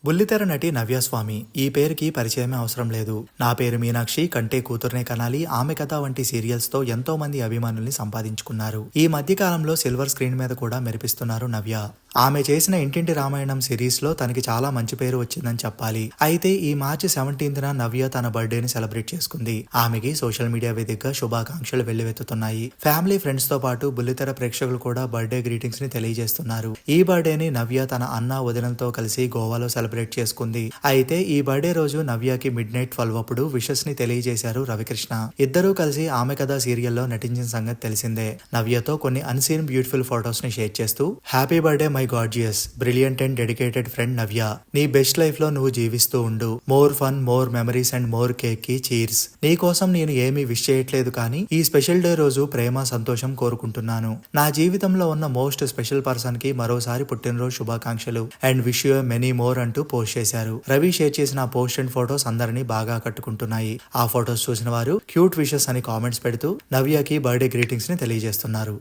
బుల్లితెర నటి నవ్యస్వామి ఈ పేరుకి పరిచయమే అవసరం లేదు. నా పేరు మీనాక్షి, కంటే కూతుర్నే కనాలి, ఆమె కథ వంటి సీరియల్స్ తో ఎంతో మంది అభిమానుల్ని సంపాదించుకున్నారు. ఈ మధ్య కాలంలో సిల్వర్ స్క్రీన్ మీద కూడా మెరిపిస్తున్నారు నవ్య. ఆమె చేసిన ఇంటింటి రామాయణం సిరీస్ లో తనకి చాలా మంచి పేరు వచ్చిందని చెప్పాలి. అయితే ఈ మార్చి 17న నవ్య తన బర్త్డేని సెలబ్రేట్ చేసుకుంది. ఆమెకి సోషల్ మీడియా వేదికగా శుభాకాంక్షలు వెల్లువెత్తుతున్నాయి. ఫ్యామిలీ ఫ్రెండ్స్ తో పాటు బుల్లితెర ప్రేక్షకులు కూడా బర్త్డే గ్రీటింగ్స్ ని తెలియజేస్తున్నారు. ఈ బర్త్డేని నవ్య తన అన్న వదినలతో కలిసి గోవాలో సెలబ్రేట్ చేసుకుంది. అయితే ఈ బర్త్డే రోజు నవ్యకి మిడ్-నైట్ 12 అప్పుడు విషెస్ ని తెలియజేశారు రవికృష్ణ. ఇద్దరూ కలిసి ఆమె కథ సీరియల్లో నటించిన సంగతి తెలిసిందే. నవ్యతో కొన్ని అన్సీన్ బ్యూటిఫుల్ ఫొటోస్ ని షేర్ చేస్తూ happy birthday my gorgeous brilliant and dedicated friend Navya, నీ బెస్ట్ లైఫ్ లో నువ్వు జీవిస్తూ ఉండు, more fun, more memories and more cake కి చీర్స్. నీ కోసం నేను ఏమీ విష్ చేయట్లేదు, కానీ ఈ స్పెషల్ డే రోజు ప్రేమ సంతోషం కోరుకుంటున్నాను. నా జీవితంలో ఉన్న మోస్ట్ స్పెషల్ పర్సన్ కి మరోసారి పుట్టినరోజు శుభాకాంక్షలు and wish you many more అంటూ పోస్ట్ చేశారు. రవి షేర్ చేసిన ఆ పోస్ట్ అండ్ ఫొటోస్ అందరినీ బాగా కట్టుకుంటున్నాయి. ఆ ఫొటోస్ చూసిన వారు క్యూట్ విషెస్ అని కామెంట్స్ పెడుతూ నవ్యకి బర్త్డే గ్రీటింగ్స్ ని తెలియజేస్తున్నారు.